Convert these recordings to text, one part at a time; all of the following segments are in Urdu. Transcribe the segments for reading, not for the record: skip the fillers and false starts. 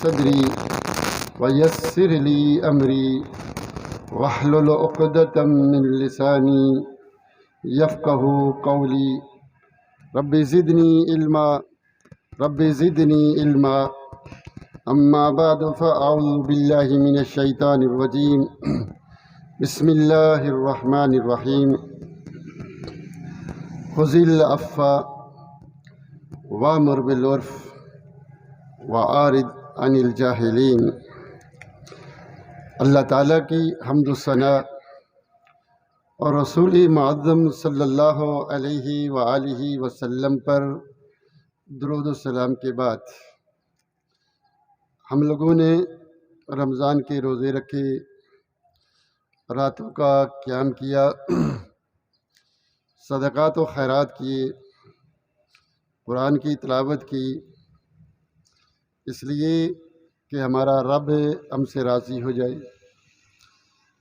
صدری ويسر لي أمري واحلل عقدة من لساني يفقه قولي رب زدني علما أما بعد فأعوذ بالله من الشيطان الرجيم بسم الله الرحمن الرحيم خذ العفو وأمر بالعرف وأعرض عن الجاہلین۔ اللہ تعالیٰ کی حمد و ثناء اور رسول معظم صلی اللہ علیہ وآلہ وسلم پر درود و سلام کے بعد ہم لوگوں نے رمضان کے روزے رکھے، راتوں کا قیام کیا، صدقات و خیرات کیے، قرآن کی تلاوت کی، اس لیے کہ ہمارا رب ہم سے راضی ہو جائے،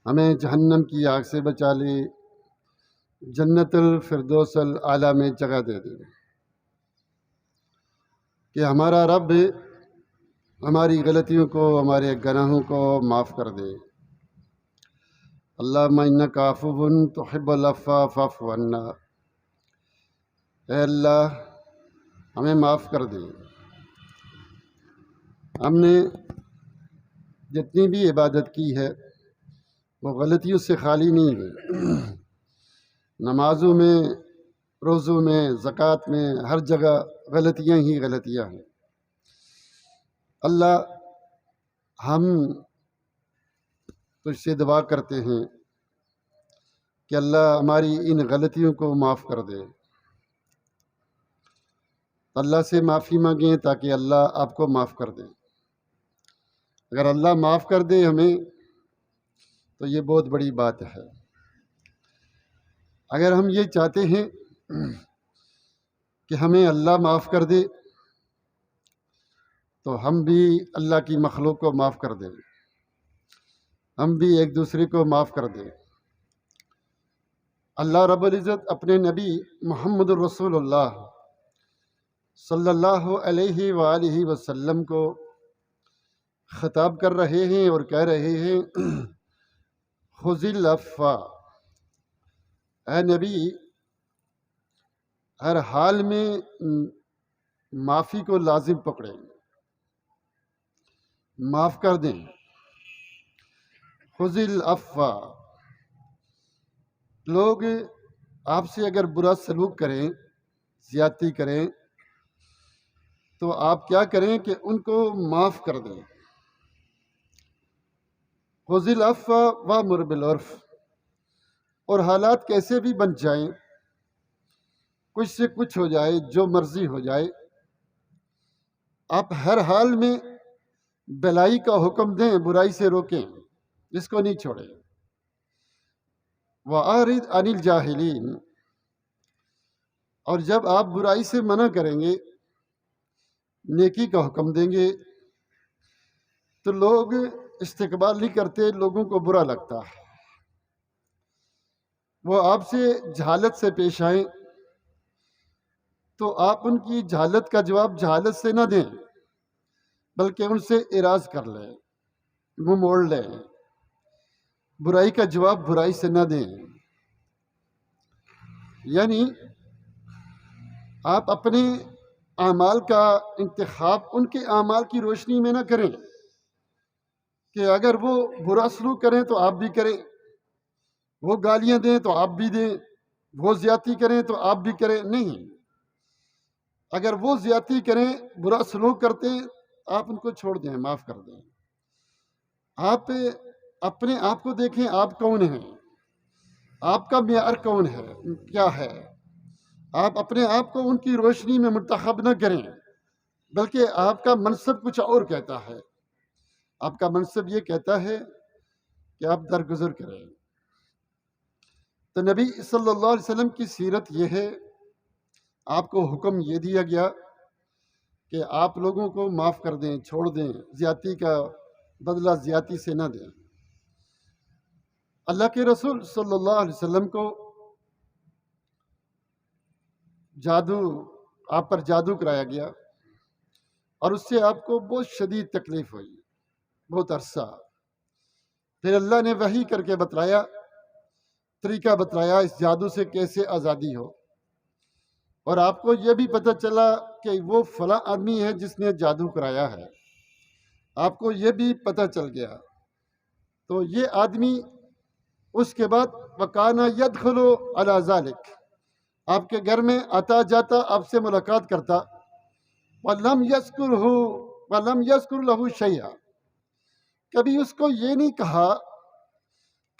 ہمیں جہنم کی آگ سے بچا لے، جنت الفردوس الاعلیٰ میں جگہ دے دے، کہ ہمارا رب ہماری غلطیوں کو، ہمارے گناہوں کو معاف کر دے۔ اللہم انک عفو تحب العفو فاعف عنا، اے اللہ ہمیں معاف کر دے۔ ہم نے جتنی بھی عبادت کی ہے وہ غلطیوں سے خالی نہیں ہے، نمازوں میں، روزوں میں، زکوٰۃ میں، ہر جگہ غلطیاں ہی غلطیاں ہیں۔ اللہ ہم تجھ سے دعا کرتے ہیں کہ اللہ ہماری ان غلطیوں کو معاف کر دے۔ اللہ سے معافی مانگیں تاکہ اللہ آپ کو معاف کر دے۔ اگر اللہ معاف کر دے ہمیں تو یہ بہت بڑی بات ہے۔ اگر ہم یہ چاہتے ہیں کہ ہمیں اللہ معاف کر دے تو ہم بھی اللہ کی مخلوق کو معاف کر دیں، ہم بھی ایک دوسرے کو معاف کر دیں۔ اللہ رب العزت اپنے نبی محمد الرسول اللہ صلی اللہ علیہ وآلہ وسلم کو خطاب کر رہے ہیں اور کہہ رہے ہیں خذ العفو، اے نبی ہر حال میں معافی کو لازم پکڑیں، معاف کر دیں۔ خذ العفو، لوگ آپ سے اگر برا سلوک کریں، زیادتی کریں تو آپ کیا کریں کہ ان کو معاف کر دیں۔ خذ العفو وامر بالعرف، اور حالات کیسے بھی بن جائیں، کچھ سے کچھ ہو جائے، جو مرضی ہو جائے، آپ ہر حال میں بھلائی کا حکم دیں، برائی سے روکیں، اس کو نہیں چھوڑیں۔ وَأَعْرِضْ عَنِ الْجَاهِلِينَ، اور جب آپ برائی سے منع کریں گے، نیکی کا حکم دیں گے تو لوگ استقبال نہیں کرتے، لوگوں کو برا لگتا ہے۔ وہ آپ سے جہالت سے پیش آئیں تو آپ ان کی جہالت کا جواب جہالت سے نہ دیں، بلکہ ان سے اعراض کر لیں، منہ موڑ لیں، برائی کا جواب برائی سے نہ دیں۔ یعنی آپ اپنے اعمال کا انتخاب ان کے اعمال کی روشنی میں نہ کریں کہ اگر وہ برا سلوک کریں تو آپ بھی کریں، وہ گالیاں دیں تو آپ بھی دیں، وہ زیادتی کریں تو آپ بھی کریں۔ نہیں، اگر وہ زیادتی کریں، برا سلوک کرتے ہیں، آپ ان کو چھوڑ دیں، معاف کر دیں۔ آپ اپنے آپ کو دیکھیں، آپ کون ہیں، آپ کا معیار کون ہے، کیا ہے۔ آپ اپنے آپ کو ان کی روشنی میں منتخب نہ کریں، بلکہ آپ کا منصب کچھ اور کہتا ہے۔ آپ کا منصب یہ کہتا ہے کہ آپ درگزر کریں۔ تو نبی صلی اللہ علیہ وسلم کی سیرت یہ ہے، آپ کو حکم یہ دیا گیا کہ آپ لوگوں کو معاف کر دیں، چھوڑ دیں، زیادتی کا بدلہ زیادتی سے نہ دیں۔ اللہ کے رسول صلی اللہ علیہ وسلم کو آپ پر جادو کرایا گیا اور اس سے آپ کو بہت شدید تکلیف ہوئی، بہت عرصہ۔ پھر اللہ نے وحی کر کے بتلایا، طریقہ بتلایا اس جادو سے کیسے آزادی ہو، اور آپ کو یہ بھی پتہ چلا کہ وہ فلاں آدمی ہے جس نے جادو کرایا ہے، آپ کو یہ بھی پتہ چل گیا۔ تو یہ آدمی اس کے بعد وَكَانَ يَدْخُلُ عَلَى ذَلِكَ، آپ کے گھر میں آتا جاتا، آپ سے ملاقات کرتا، وَلَمْ يَذْكُرْ لَهُ شَيْئًا، کبھی اس کو یہ نہیں کہا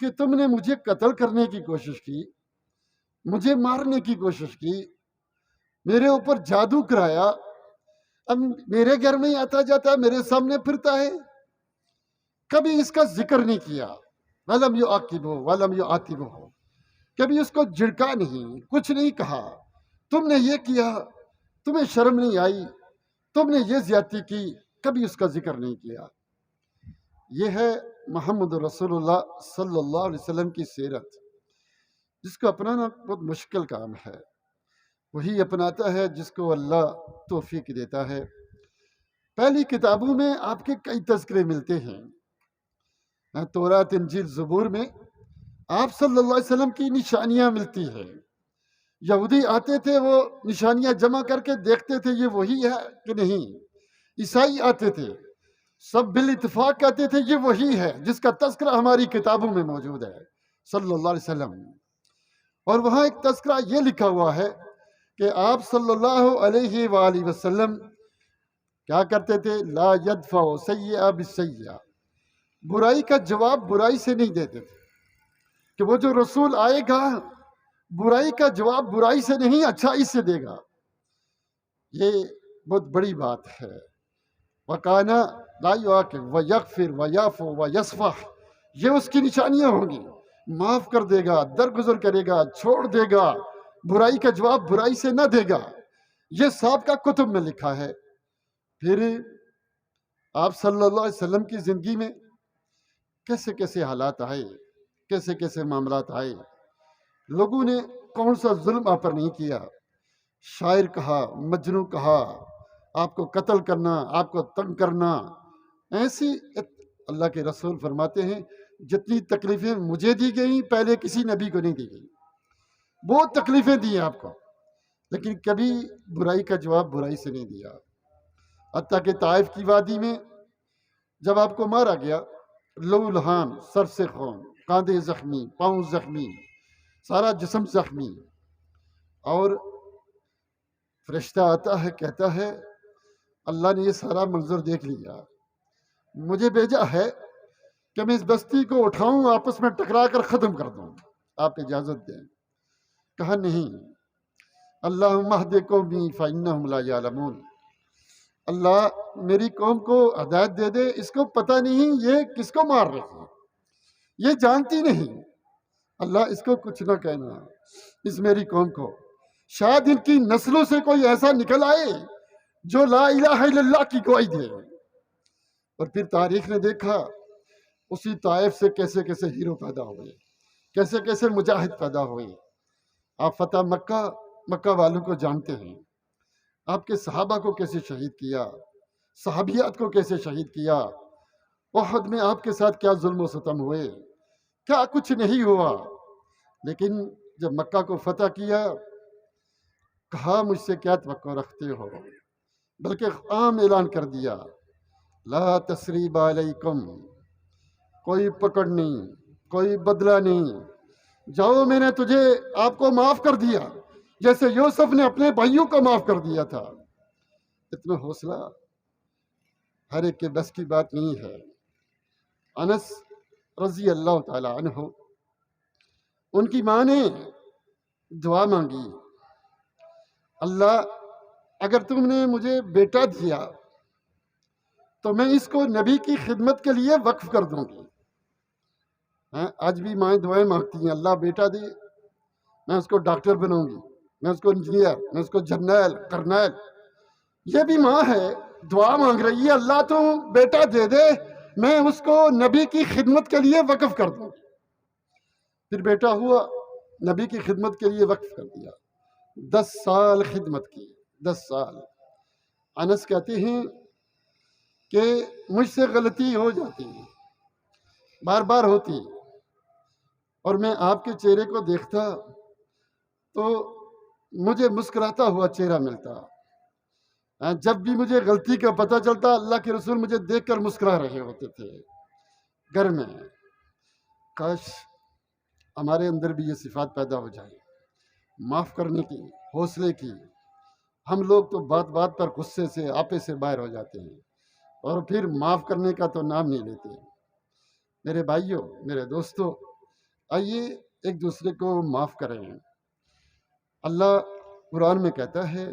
کہ تم نے مجھے قتل کرنے کی کوشش کی، مجھے مارنے کی کوشش کی، میرے اوپر جادو کرایا، اب میرے گھر میں ہی آتا جاتا، میرے سامنے پھرتا ہے، کبھی اس کا ذکر نہیں کیا۔ وَلَمْ يُعَاقِبْهُ وَلَمْ يُعَاتِبْهُ، کبھی اس کو جھڑکا نہیں، کچھ نہیں کہا، تم نے یہ کیا، تمہیں شرم نہیں آئی، تم نے یہ زیادتی کی، کبھی اس کا ذکر نہیں کیا۔ یہ ہے محمد رسول اللہ صلی اللہ علیہ وسلم کی سیرت، جس کو اپنانا بہت مشکل کام ہے۔ وہی اپناتا ہے جس کو اللہ توفیق دیتا ہے۔ پہلی کتابوں میں آپ کے کئی تذکرے ملتے ہیں، تورات، انجیل، زبور میں آپ صلی اللہ علیہ وسلم کی نشانیاں ملتی ہیں۔ یہودی آتے تھے، وہ نشانیاں جمع کر کے دیکھتے تھے یہ وہی ہے کہ نہیں۔ عیسائی آتے تھے، سب بالاتفاق کہتے تھے یہ وہی ہے جس کا تذکرہ ہماری کتابوں میں موجود ہے صلی اللہ علیہ وسلم۔ اور وہاں ایک تذکرہ یہ لکھا ہوا ہے کہ آپ صلی اللہ علیہ وآلہ وسلم کیا کرتے تھے؟ لا يدفع سیئہ بالسیئہ، برائی کا جواب برائی سے نہیں دیتے تھے، کہ وہ جو رسول آئے گا برائی کا جواب برائی سے نہیں، اچھائی سے دے گا۔ یہ بہت بڑی بات ہے۔ وَكَانَ لَا يُعَاقِبُ وَيَغْفِرُ وَيَعْفُو وَيَصْفَحُ، یہ اس کی نشانیاں ہوں گی، معاف کر دے گا، درگزر کرے گا، چھوڑ دے گا، برائی کا جواب برائی سے نہ دے گا۔ یہ سابقہ کتب میں لکھا ہے۔ پھر آپ صلی اللہ علیہ وسلم کی زندگی میں کیسے کیسے حالات آئے، کیسے کیسے معاملات آئے، لوگوں نے کون سا ظلم آپ پر نہیں کیا، شاعر کہا، مجنوں کہا، آپ کو قتل کرنا، آپ کو تنگ کرنا، ایسی اللہ کے رسول فرماتے ہیں جتنی تکلیفیں مجھے دی گئیں پہلے کسی نبی کو نہیں دی گئی۔ بہت تکلیفیں دی ہیں آپ کو، لیکن کبھی برائی کا جواب برائی سے نہیں دیا۔ حتیٰ کہ طائف کی وادی میں جب آپ کو مارا گیا، لہو لہان، سر سے خون، کاندھے زخمی، پاؤں زخمی، سارا جسم زخمی، اور فرشتہ آتا ہے کہتا ہے اللہ نے یہ سارا منظر دیکھ لیا، مجھے بھیجا ہے کہ میں اس بستی کو اٹھاؤں، آپس میں ٹکرا کر ختم کر دوں، آپ اجازت دیں۔ کہا نہیں، اللہم اہد قومی فإنہم لا یعلمون، اللہ میری قوم کو ہدایت دے دے، اس کو پتہ نہیں یہ کس کو مار رہے ہیں، یہ جانتی نہیں، اللہ اس کو کچھ نہ کہنا، اس میری قوم کو، شاید ان کی نسلوں سے کوئی ایسا نکل آئے جو لا الہ الا اللہ کی گواہی دے۔ اور پھر تاریخ نے دیکھا اسی طائف سے کیسے کیسے ہیرو پیدا ہوئے، کیسے کیسے مجاہد پیدا ہوئے۔ آپ فتح مکہ، مکہ والوں کو جانتے ہیں، آپ کے صحابہ کو کیسے شہید کیا، صحابیات کو کیسے شہید کیا، احد میں آپ کے ساتھ کیا ظلم و ستم ہوئے، کیا کچھ نہیں ہوا۔ لیکن جب مکہ کو فتح کیا، کہا مجھ سے کیا توقع رکھتے ہو، بلکہ عام اعلان کر دیا لا تثریب علیکم، کوئی پکڑ نہیں، کوئی بدلہ نہیں، جاؤ میں نے تجھے آپ کو معاف کر دیا جیسے یوسف نے اپنے بھائیوں کو معاف کر دیا تھا۔ اتنا حوصلہ ہر ایک کے بس کی بات نہیں ہے۔ انس رضی اللہ تعالی عنہ، ان کی ماں نے دعا مانگی، اللہ اگر تم نے مجھے بیٹا دیا تو میں اس کو نبی کی خدمت کے لیے وقف کر دوں گی۔ آج بھی مائیں دعائیں مانگتی ہیں، اللہ بیٹا دے، میں اس کو ڈاکٹر بناؤں گی، میں اس کو انجینئر، میں اس کو جرنیل، کرنیل۔ یہ بھی ماں ہے، دعا مانگ رہی ہے اللہ تو بیٹا دے دے، میں اس کو نبی کی خدمت کے لیے وقف کر دوں گی۔ پھر بیٹا ہوا، نبی کی خدمت کے لیے وقف کر دیا، 10 سال خدمت کی، 10 سال۔ انس کہتے ہیں کہ مجھ سے غلطی ہو جاتی ہے، بار بار ہوتی، اور میں آپ کے چہرے کو دیکھتا تو مجھے مسکراتا ہوا چہرہ ملتا۔ جب بھی مجھے غلطی کا پتہ چلتا، اللہ کے رسول مجھے دیکھ کر مسکرا رہے ہوتے تھے گھر میں۔ کاش ہمارے اندر بھی یہ صفات پیدا ہو جائے، معاف کرنے کی، حوصلے کی۔ ہم لوگ تو بات بات پر غصے سے، آپے سے باہر ہو جاتے ہیں، اور پھر معاف کرنے کا تو نام نہیں لیتے۔ میرے بھائیوں، میرے دوستوں، آئیے ایک دوسرے کو معاف کریں۔ اللہ قرآن میں کہتا ہے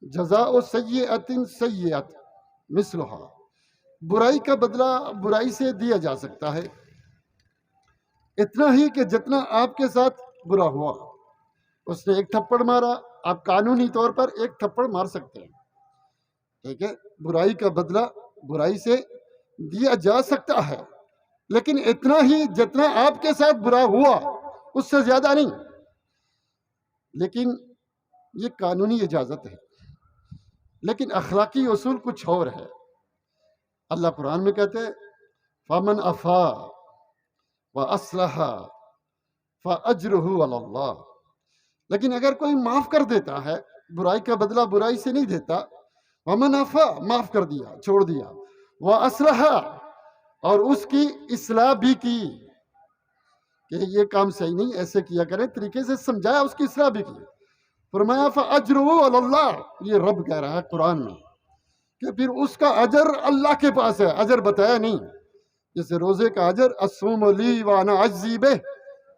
جزاء سیئۃ سیئۃ مثلھا، برائی کا بدلہ برائی سے دیا جا سکتا ہے، اتنا ہی کہ جتنا آپ کے ساتھ برا ہوا۔ اس نے ایک تھپڑ مارا، آپ قانونی طور پر ایک تھپڑ مار سکتے ہیں، ٹھیک ہے، برائی کا بدلہ برائی سے دیا جا سکتا ہے، لیکن اتنا ہی جتنا آپ کے ساتھ برا ہوا، اس سے زیادہ نہیں۔ لیکن یہ قانونی اجازت ہے، لیکن اخلاقی اصول کچھ اور ہے۔ اللہ قرآن میں کہتے ہیں فَمَنْ عَفَا وَأَصْلَحَ فَأَجْرُهُ عَلَى اللَّهِ، لیکن اگر کوئی معاف کر دیتا ہے، برائی کا بدلہ برائی سے نہیں دیتا، وَمَنْ عَفَا، معاف کر دیا، چھوڑ دیا، وَأَصْلَحَ، اور اس کی اصلاح بھی کی کہ یہ کام صحیح نہیں، ایسے کیا کریں، طریقے سے سمجھایا، اس کی اصلاح بھی کی، فرمایا فَأَجْرُهُ عَلَى اللَّهِ، یہ رب کہہ رہا ہے قرآن میں کہ پھر اس کا اجر اللہ کے پاس ہے۔ اجر بتایا نہیں، جیسے روزے کا اجر الصوم لی وانا اجزی بہ،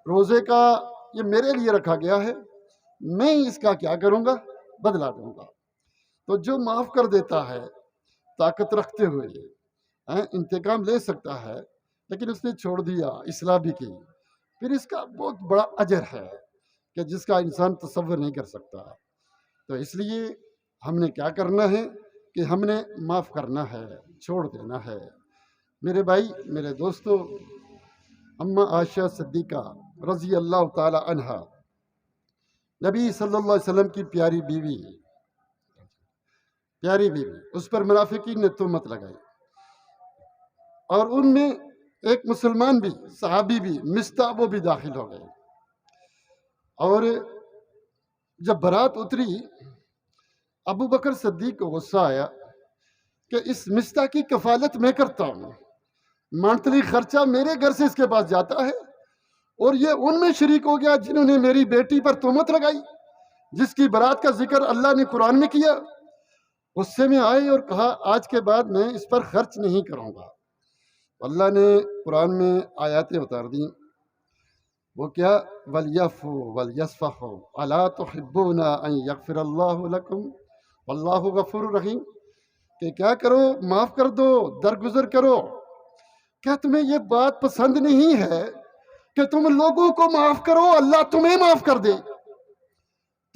روزے کا یہ میرے لیے رکھا گیا ہے، میں اس کا کیا کروں گا، بدلا دوں گا۔ تو جو معاف کر دیتا ہے طاقت رکھتے ہوئے، انتقام لے سکتا ہے، لیکن اس نے چھوڑ دیا، اصلاح بھی کی، پھر اس کا بہت بڑا اجر ہے کہ جس کا انسان تصور نہیں کر سکتا۔ تو اس لیے ہم نے کیا کرنا ہے کہ ہم نے معاف کرنا ہے، چھوڑ دینا ہے۔ میرے بھائی، میرے دوستو، اماں عائشہ صدیقہ رضی اللہ تعالی عنہا نبی صلی اللہ علیہ وسلم کی پیاری بیوی، اس پر منافقین نے تہمت لگائی، اور ان میں ایک مسلمان بھی، صحابی بھی، مصطح، وہ بھی داخل ہو گئے۔ اور جب برات اتری، ابو بکر صدیق کو غصہ آیا کہ اس مصطح کی کفالت میں کرتا ہوں، منتھلی خرچہ میرے گھر سے اس کے پاس جاتا ہے، اور یہ ان میں شریک ہو گیا جنہوں نے میری بیٹی پر تہمت لگائی، جس کی برات کا ذکر اللہ نے قرآن میں کیا۔ غصے میں آئے اور کہا آج کے بعد میں اس پر خرچ نہیں کروں گا۔ اللہ نے قرآن میں آیاتیں اتار دیں، وہ کیا، وَلْيَعْفُوا وَلْيَصْفَحُوا أَلَا تُحِبُّونَ أَن يَغْفِرَ اللَّهُ لَكُمْ وَاللَّهُ غَفُورٌ رَحِيمٌ، کہ کیا کرو، معاف کر دو، درگزر کرو۔ کیا تمہیں یہ بات پسند نہیں ہے کہ تم لوگوں کو معاف کرو، اللہ تمہیں معاف کر دے؟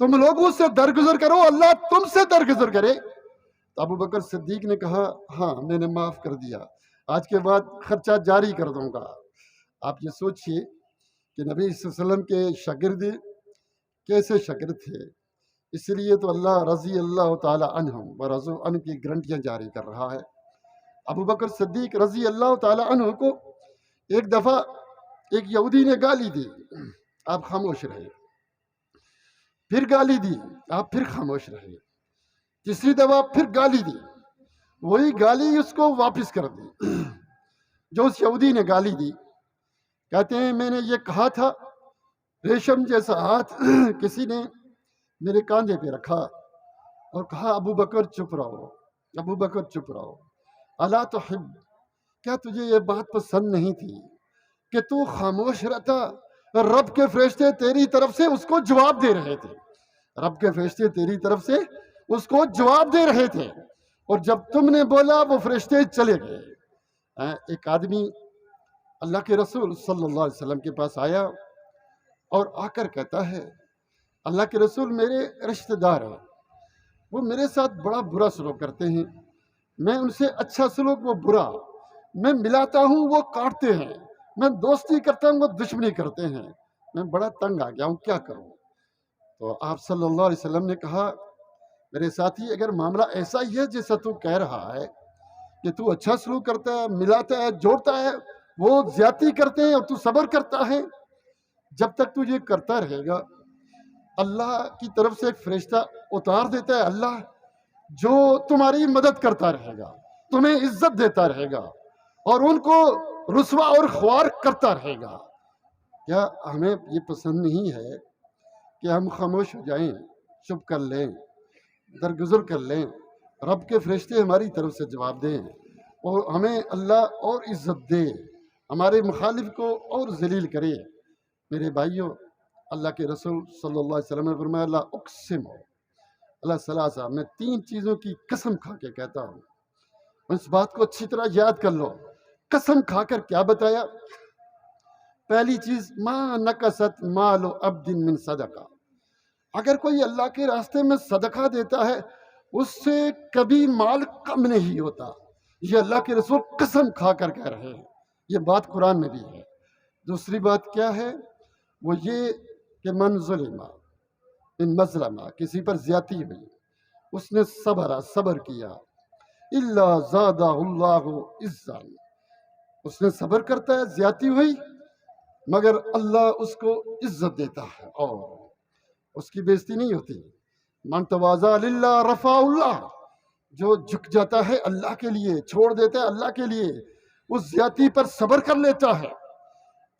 تم لوگوں سے درگزر کرو، اللہ تم سے درگزر کرے۔ تو ابو بکر صدیق نے کہا ہاں، میں نے معاف کر دیا، آج کے بعد خرچہ جاری کر دوں گا۔ آپ یہ سوچئے کہ نبی صلی اللہ علیہ وسلم کے شاگرد کیسے شاگرد تھے۔ اس لیے تو اللہ رضی اللہ تعالی عنہم ورضوا عنہ کی گارنٹیاں جاری کر رہا ہے۔ ابو بکر صدیق رضی اللہ تعالی عنہ کو ایک دفعہ ایک یہودی نے گالی دی، آپ خاموش رہے، پھر گالی دی، آپ پھر خاموش رہے، تیسری دفعہ پھر گالی دی، وہی گالی اس کو واپس کر دی جو اس یہودی نے گالی دی۔ کہتے ہیں میں نے یہ کہا تھا، ریشم جیسا ہاتھ کسی نے میرے کاندھے پہ رکھا اور کہا ابو بکر چپ رہو، ابو بکر چپ رہو، الا تحب، کیا تجھے یہ بات پسند نہیں تھی کہ تو خاموش رہتا؟ رب کے فرشتے تیری طرف سے اس کو جواب دے رہے تھے، رب کے فرشتے تیری طرف سے اس کو جواب دے رہے تھے، اور جب تم نے بولا وہ فرشتے چلے گئے۔ ایک آدمی اللہ کے رسول صلی اللہ علیہ وسلم کے پاس آیا اور آ کر کہتا ہے اللہ کے رسول، میرے رشتہ دار ہیں، وہ میرے ساتھ بڑا برا سلوک کرتے ہیں، میں ان سے اچھا سلوک، وہ برا، میں ملاتا ہوں وہ کاٹتے ہیں، میں دوستی کرتا ہوں وہ دشمنی کرتے ہیں، میں بڑا تنگ آ گیا ہوں، کیا کروں؟ تو آپ صلی اللہ علیہ وسلم نے کہا میرے ساتھی، اگر معاملہ ایسا ہی ہے جیسا تو کہہ رہا ہے کہ تو اچھا سلوک کرتا ہے، ملاتا ہے، جوڑتا ہے، وہ زیادتی کرتے ہیں اور تو صبر کرتا ہے. جب تک تو یہ کرتا رہے گا اللہ کی طرف سے ایک فرشتہ اتار دیتا ہے، اللہ جو تمہاری مدد کرتا رہے گا، تمہیں عزت دیتا رہے گا اور ان کو رسوا اور خوار کرتا رہے گا. کیا ہمیں یہ پسند نہیں ہے کہ ہم خاموش ہو جائیں، چپ کر لیں، درگزر کر لیں، رب کے فرشتے ہماری طرف سے جواب دیں اور ہمیں اللہ اور عزت دے، ہمارے مخالف کو اور ذلیل کرے؟ میرے بھائیوں، اللہ کے رسول صلی اللہ علیہ وسلم نے فرمایا اللہ اقسم اللہ ثلاثہ، میں 3 چیزوں کی قسم کھا کے کہتا ہوں. اس بات کو اچھی طرح یاد کر لو. قسم کھا کر کیا بتایا؟ پہلی چیز، ما نقصت مال عبد من صدقہ، اگر کوئی اللہ کے راستے میں صدقہ دیتا ہے اس سے کبھی مال کم نہیں ہوتا. یہ اللہ کے رسول قسم کھا کر کہہ رہے ہیں، یہ بات قرآن میں بھی ہے. دوسری بات کیا ہے؟ وہ یہ کہ من ظلم ان مظلمہ، کسی پر زیادتی ہوئی، اس نے صبر کیا، الا زادہ اللہ عزا، اس نے صبر کرتا ہے، زیادتی ہوئی مگر اللہ اس کو عزت دیتا ہے اور اس کی بے عزتی نہیں ہوتی. من تواضع للہ رفع اللہ، جو جھک جاتا ہے اللہ کے لیے، چھوڑ دیتا ہے اللہ کے لیے، اس زیادتی پر صبر کر لیتا ہے،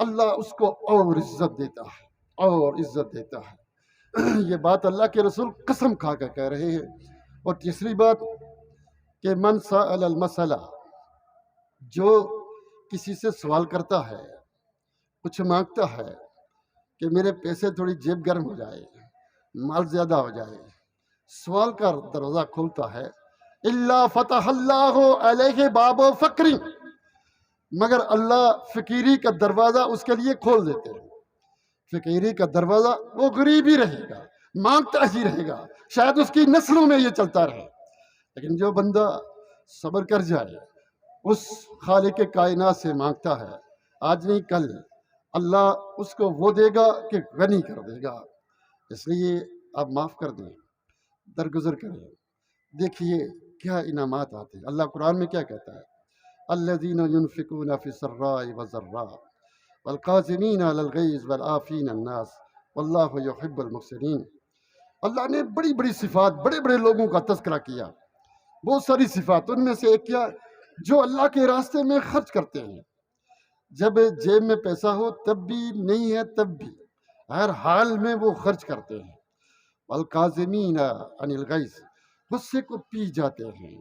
اللہ اس کو اور عزت دیتا ہے اور عزت دیتا ہے. یہ بات اللہ کے رسول قسم کھا کر کہہ رہے ہیں. اور تیسری بات کہ من سأل المسئلہ، جو کسی سے سوال کرتا ہے، کچھ مانگتا ہے کہ میرے پیسے تھوڑی جیب گرم ہو جائے، مال زیادہ ہو جائے، سوال کا دروازہ کھولتا ہے، الا فتح اللہ علیہ باب فقری، مگر اللہ فقیری کا دروازہ اس کے لیے کھول دیتے ہیں. فقیری کا دروازہ، وہ غریب ہی رہے گا، مانگتا ہی رہے گا، شاید اس کی نسلوں میں یہ چلتا رہے، لیکن جو بندہ صبر کر جائے، اس خالق کائنات سے مانگتا ہے، آج نہیں کل اللہ اس کو وہ دے گا کہ غنی کر دے گا. اس لیے آپ معاف کر دیں، درگزر کریں. دیکھیے کیا انعامات آتے ہیں. اللہ قرآن میں کیا کہتا ہے؟ الذین ينفقون فی السراء والضراء والقاظمین علی الغیظ والعافین الناس واللہ یحب المحسنین. اللہ نے بڑی بڑی صفات، بڑے بڑے لوگوں کا تذکرہ کیا، بہت ساری صفات. ان میں سے ایک کیا؟ جو اللہ کے راستے میں خرچ کرتے ہیں، جب جیب میں پیسہ ہو تب بھی، نہیں ہے تب بھی، ہر حال میں وہ خرچ کرتے ہیں. والقاظمین عن الغیظ، غصے کو پی جاتے ہیں،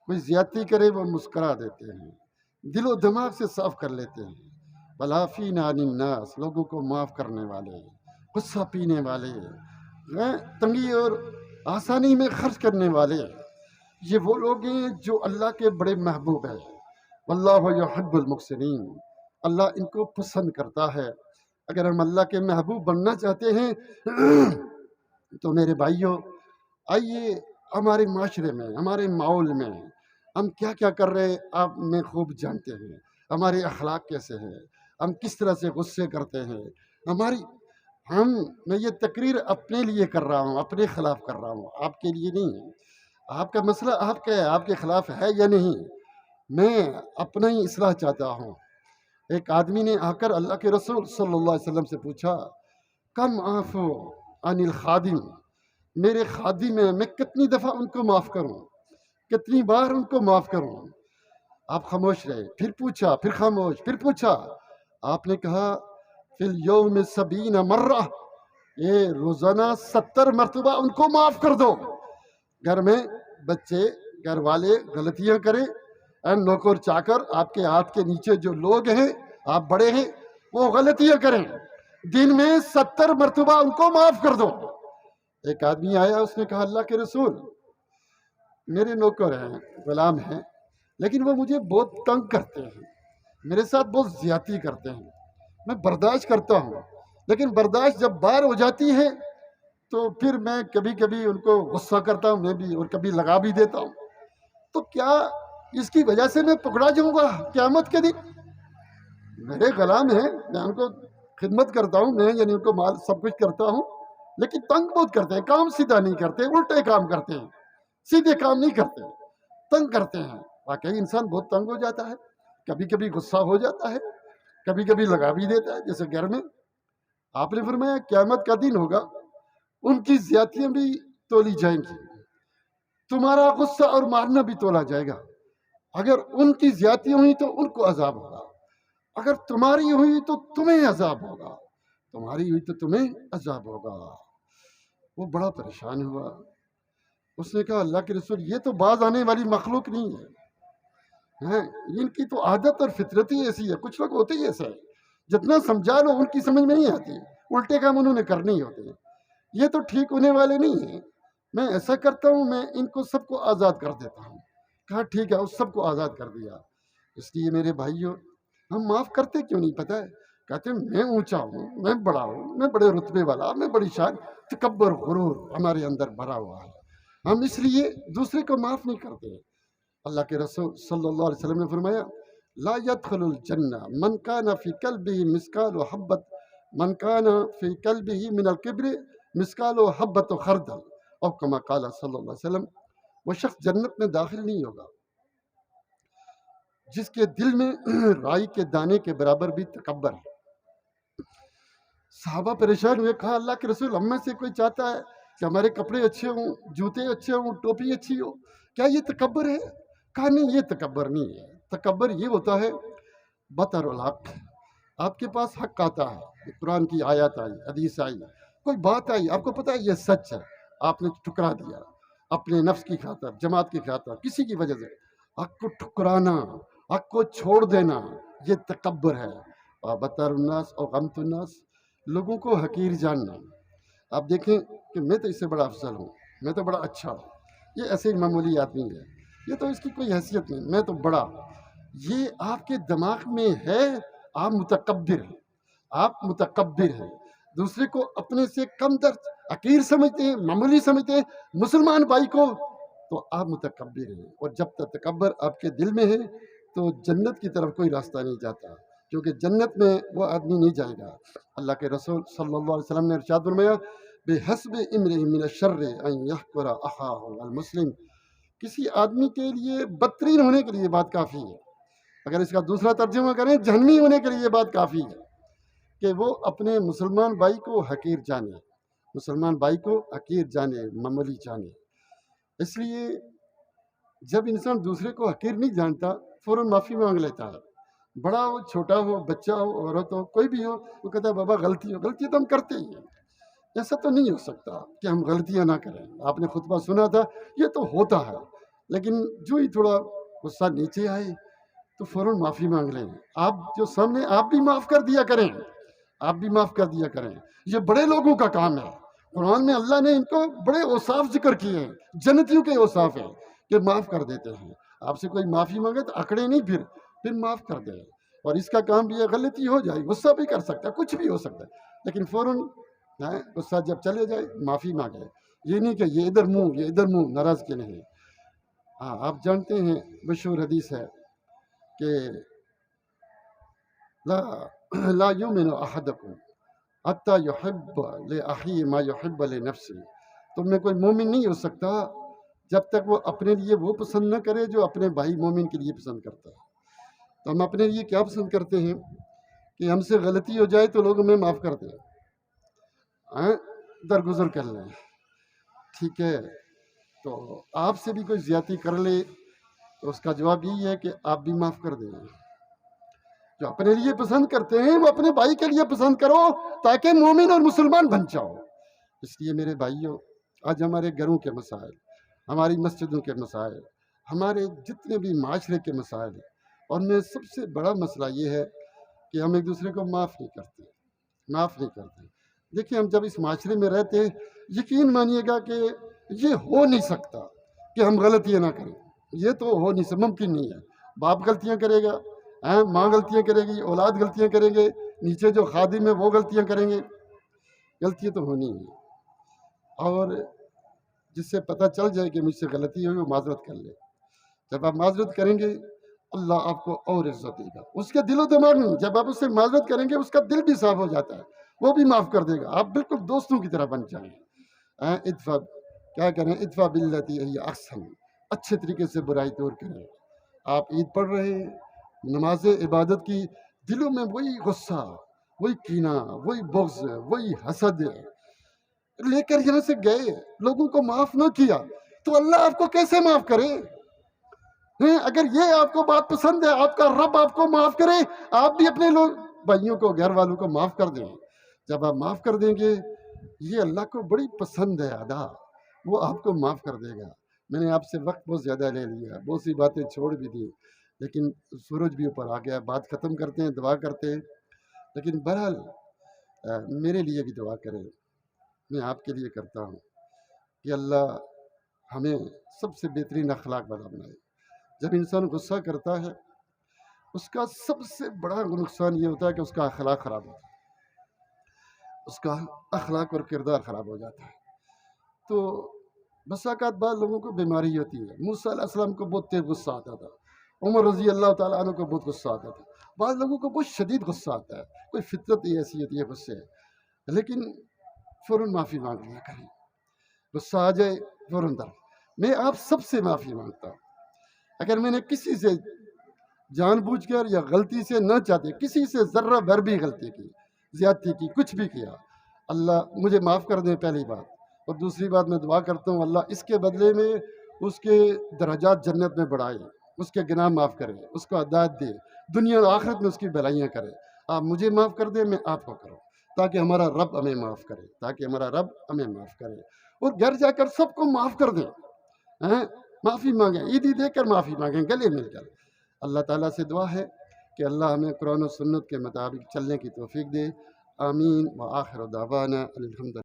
کوئی زیادتی کرے وہ مسکرا دیتے ہیں، دل و دماغ سے صاف کر لیتے ہیں. والعافین عن الناس، لوگوں کو معاف کرنے والے، غصہ پینے والے، تنگی اور آسانی میں خرچ کرنے والے، یہ وہ لوگ ہیں جو اللہ کے بڑے محبوب ہیں. واللہ یحب المحسنین، اللہ ان کو پسند کرتا ہے. اگر ہم اللہ کے محبوب بننا چاہتے ہیں تو میرے بھائیوں، آئیے ہمارے معاشرے میں، ہمارے ماحول میں ہم کیا کیا کر رہے ہیں آپ میں خوب جانتے ہیں. ہمارے اخلاق کیسے ہیں، ہم کس طرح سے غصے کرتے ہیں. میں یہ تقریر اپنے لیے کر رہا ہوں، اپنے خلاف کر رہا ہوں، آپ کے لیے نہیں ہے. آپ کا مسئلہ آپ کا ہے، آپ کے خلاف ہے یا نہیں. میں اپنا ہی اصلاح چاہتا ہوں. ایک آدمی نے آ کر اللہ کے رسول صلی اللہ علیہ وسلم سے پوچھا، کم عفو عن الخادم، میرے خادم ہیں، میں کتنی دفعہ ان کو معاف کروں، کتنی بار ان کو معاف کروں. آپ خاموش رہے، پھر پوچھا، پھر خاموش، پھر پوچھا. آپ نے کہا فی الیوم 70 مرہ، یہ روزانہ 70 مرتبہ ان کو معاف کر دو. گھر میں بچے، گھر والے غلطیاں کریں، نوکر چاکر، آپ کے ہاتھ کے نیچے جو لوگ ہیں، آپ بڑے ہیں، وہ غلطیاں کریں، دن میں 70 مرتبہ ان کو معاف کر دو. ایک آدمی آیا، اس نے کہا اللہ کے رسول، میرے نوکر ہیں، غلام ہیں، لیکن وہ مجھے بہت تنگ کرتے ہیں، میرے ساتھ بہت زیادتی کرتے ہیں. میں برداشت کرتا ہوں، لیکن برداشت جب باہر ہو جاتی ہے تو پھر میں کبھی کبھی ان کو غصہ کرتا ہوں میں بھی، اور کبھی لگا بھی دیتا ہوں. تو کیا اس کی وجہ سے میں پکڑا جاؤں گا قیامت کے دن؟ میرے غلام ہیں، میں ان کو خدمت کرتا ہوں، میں یعنی ان کو مال سب کچھ کرتا ہوں، لیکن تنگ بہت کرتے ہیں، کام سیدھا نہیں کرتے، الٹے کام کرتے ہیں، سیدھے کام نہیں کرتے، تنگ کرتے ہیں. واقعی انسان بہت تنگ ہو جاتا ہے، کبھی کبھی غصہ ہو جاتا ہے، کبھی کبھی لگا بھی دیتا ہے، جیسے گھر میں آپ نے فرمایا قیامت کا دن ہوگا، ان کی زیادتیاں بھی تولی جائیں گی، تمہارا غصہ اور مارنا بھی تولا جائے گا۔ اگر ان کی زیادتی ہوئی تو ان کو عذاب ہوگا، اگر تمہاری ہوئی تو تمہیں عذاب ہوگا، تمہاری ہوئی تو تمہیں عذاب ہوگا۔ وہ بڑا پریشان ہوا، اس نے کہا اللہ کے رسول یہ تو باز آنے والی مخلوق نہیں ہے، ان کی تو عادت اور فطرت ہی ایسی ہے، کچھ لوگ ہوتے ہی ایسا ہے، جتنا سمجھا لو ان کی سمجھ میں نہیں آتی، الٹے کام انہوں نے کرنے ہی ہوتے ہیں، یہ تو ٹھیک ہونے والے نہیں ہیں، میں ایسا کرتا ہوں، میں ان کو سب کو آزاد کر دیتا ہوں۔ کہا ٹھیک ہے، اس سب کو آزاد کر دیا۔ اس لیے میرے بھائیوں، ہم معاف کرتے کیوں نہیں پتہ ہے؟ کہتے ہیں میں اونچا ہوں، میں بڑا ہوں، میں بڑے رتبے والا، میں بڑی شان، تکبر غرور ہمارے اندر بھرا ہوا ہے، ہم اس لیے دوسرے کو معاف نہیں کرتے۔ اللہ کے رسول صلی اللہ علیہ وسلم نے فرمایا لا يدخل الجنہ من کان فی قلبہ مثقال حبۃ من کان فی قلبہ من الکبر مثقال حبۃ خردل، او کما قال صلی اللہ علیہ وسلم، وہ شخص جنت میں داخل نہیں ہوگا جس کے دل میں رائی کے دانے کے برابر بھی تکبر ہے۔ صحابہ پریشان ہوئے، کہا اللہ کے رسول ہم میں سے کوئی چاہتا ہے کہ ہمارے کپڑے اچھے ہوں، جوتے اچھے ہوں، ٹوپی اچھی ہو، کیا یہ تکبر ہے؟ کہا نہیں، یہ تکبر نہیں ہے، تکبر یہ ہوتا ہے بطر الحق، آپ کے پاس حق آتا ہے، قرآن کی آیات آئی، حدیث آئی، کوئی بات آئی، آپ کو پتہ ہے یہ سچ ہے، آپ نے ٹھکرا دیا اپنے نفس کی خاطر، جماعت کی خاطر، کسی کی وجہ سے حق کو ٹھکرانا، حق کو چھوڑ دینا، یہ تکبر ہے۔ اور بطر الناس اور غمت الناس، لوگوں کو حقیر جاننا۔ آپ دیکھیں کہ میں تو اس سے بڑا افضل ہوں، میں تو بڑا اچھا ہوں، یہ ایسے ہی معمولی آدمی ہے، یہ تو اس کی کوئی حیثیت نہیں، میں تو بڑا، یہ آپ کے دماغ میں ہے، آپ متکبر ہیں، آپ متکبر ہیں، دوسرے کو اپنے سے کم درجہ حقیر سمجھتے ہیں، معمولی سمجھتے ہیں، مسلمان بھائی کو، تو آپ متکبر ہیں، اور جب تک تکبر آپ کے دل میں ہے تو جنت کی طرف کوئی راستہ نہیں جاتا، کیونکہ جنت میں وہ آدمی نہیں جائے گا۔ اللہ کے رسول صلی اللہ علیہ وسلم نے ارشاد فرمایا بحسب امرئ من الشر ان یحقر اخاہ المسلم، کسی آدمی کے لیے بدترین ہونے کے لیے یہ بات کافی ہے، اگر اس کا دوسرا ترجمہ کریں جہنمی ہونے کے لیے یہ بات کافی ہے کہ وہ اپنے مسلمان بھائی کو حقیر جانے، مسلمان بھائی کو حقیر جانے، معمولی جانے۔ اس لیے جب انسان دوسرے کو حقیر نہیں جانتا فوراً معافی مانگ لیتا ہے، بڑا ہو، چھوٹا ہو، بچہ ہو، عورت ہو، کوئی بھی ہو، وہ کہتا ہے بابا غلطی ہو، غلطی تو ہم کرتے ہی ہیں، ایسا تو نہیں ہو سکتا کہ ہم غلطیاں نہ کریں۔ آپ نے خطبہ سنا تھا، یہ تو ہوتا ہے، لیکن جو ہی تھوڑا غصہ نیچے آئے تو فوراً معافی مانگ لیں، آپ جو سامنے آپ بھی معاف کر دیا کریں، آپ بھی معاف کر دیا کریں، یہ بڑے لوگوں کا کام ہے۔ قرآن میں اللہ نے ان کو بڑے اوصاف ذکر کیے ہیں، جنتیوں کے اوصاف ہیں کہ معاف کر دیتے ہیں۔ آپ سے کوئی معافی مانگے تو اکڑے نہیں، پھر معاف کر دیں، اور اس کا کام بھی ہے، غلطی ہو جائے، غصہ بھی کر سکتا ہے، کچھ بھی ہو سکتا ہے، لیکن فوراً غصہ جب چلے جائے معافی مانگے، یہ نہیں کہ یہ ادھر منہ، یہ ادھر منہ، ناراض کے نہیں۔ ہاں، آپ جانتے ہیں مشہور حدیث ہے کہ لا یؤمن احدکم حتی یحب لاخیہ ما یحب لنفسہ، تم میں کوئی مومن نہیں ہو سکتا جب تک وہ اپنے لیے وہ پسند نہ کرے جو اپنے بھائی مومن کے لیے پسند کرتا ہے۔ تو ہم اپنے لیے کیا پسند کرتے ہیں کہ ہم سے غلطی ہو جائے تو لوگ ہمیں معاف کر دیں، درگزر کر لیں، ٹھیک ہے، تو آپ سے بھی کوئی زیادتی کر لے تو اس کا جواب یہی ہے کہ آپ بھی معاف کر دیں۔ جو اپنے لیے پسند کرتے ہیں وہ اپنے بھائی کے لیے پسند کرو تاکہ مومن اور مسلمان بن جاؤ۔ اس لیے میرے بھائیوں، آج ہمارے گھروں کے مسائل، ہماری مسجدوں کے مسائل، ہمارے جتنے بھی معاشرے کے مسائل ہیں، اور میں سب سے بڑا مسئلہ یہ ہے کہ ہم ایک دوسرے کو معاف نہیں کرتے۔ دیکھیں، ہم جب اس معاشرے میں رہتے ہیں، یقین مانیے گا کہ یہ ہو نہیں سکتا کہ ہم غلطیاں نہ کریں، یہ تو ہو نہیں سکتا، ممکن نہیں ہے۔ باپ غلطیاں کرے گا، ماں غلطیاں کرے گی، اولاد غلطیاں کریں گے، نیچے جو خادم ہے وہ غلطیاں کریں گے، غلطیاں تو ہونی ہیں، اور جس سے پتہ چل جائے کہ مجھ سے غلطی ہوئی وہ معذرت کر لے۔ جب آپ معذرت کریں گے اللہ آپ کو اور عزت دے گا، اس کے دل و دماغ میں جب آپ اس سے معذرت کریں گے اس کا دل بھی صاف ہو جاتا ہے، وہ بھی معاف کر دے گا، آپ بالکل دوستوں کی طرح بن جائیں گے۔ ادفع، کیا کریں، ادفع باللتی ہی احسن، اچھے طریقے سے برائی دور کریں، آپ عید پڑھ رہے ہیں، نماز عبادت کی، دلوں میں وہی غصہ، وہی کینہ، وہی بغض، وہی حسد لے کر یہاں سے گئے، لوگوں کو معاف نہ کیا، تو اللہ آپ کو کیسے معاف کرے؟ اگر یہ آپ کو بات پسند ہے، آپ کا رب آپ کو معاف کرے، آپ بھی اپنے لوگ بھائیوں کو، گھر والوں کو معاف کر دیں۔ جب آپ معاف کر دیں گے، یہ اللہ کو بڑی پسند ہے ادا، وہ آپ کو معاف کر دے گا۔ میں نے آپ سے وقت بہت زیادہ لے لیا، بہت سی باتیں چھوڑ بھی دی، لیکن سورج بھی اوپر آ گیا، بات ختم کرتے ہیں، دعا کرتے ہیں۔ لیکن بہرحال میرے لیے بھی دعا کریں، میں آپ کے لیے کرتا ہوں کہ اللہ ہمیں سب سے بہترین اخلاق والا بنائے۔ جب انسان غصہ کرتا ہے، اس کا سب سے بڑا نقصان یہ ہوتا ہے کہ اس کا اخلاق خراب ہوتا ہے، اس کا اخلاق اور کردار خراب ہو جاتا ہے۔ تو بس اوقات بعض لوگوں کو بیماری ہوتی ہے، موسیٰ علیہ السلام کو بہت تیز غصہ آتا تھا، عمر رضی اللہ تعالیٰ عنہ کو بہت غصہ آتا تھا، بعض لوگوں کو بہت شدید غصہ آتا ہے، کوئی فطرت ہی ایسی ہوتی ہے غصے، لیکن فوراً معافی مانگ لیا کریں، غصہ آ جائے فوراً در۔ میں آپ سب سے معافی مانگتا ہوں، اگر میں نے کسی سے جان بوجھ کر یا غلطی سے نہ چاہتے کسی سے ذرہ بھر بھی غلطی کی، زیادتی کی، کچھ بھی کیا، اللہ مجھے معاف کر دیں، پہلی بات۔ اور دوسری بات میں دعا کرتا ہوں اللہ اس کے بدلے میں اس کے درجات جنت میں بڑھائے، اس کے گناہ معاف کرے، اس کو ہدایت دے، دنیا اور آخرت میں اس کی بھلائیاں کرے۔ آپ مجھے معاف کر دیں، میں آپ کو کروں، تاکہ ہمارا رب ہمیں معاف کرے، تاکہ ہمارا رب ہمیں معاف کرے۔ اور گھر جا کر سب کو معاف کر دیں، معافی مانگیں، عیدی دے کر معافی مانگیں، گلے مل کر۔ اللہ تعالیٰ سے دعا ہے کہ اللہ ہمیں قرآن و سنت کے مطابق چلنے کی توفیق دے۔ آمین۔ وآخر دعوانا الحمد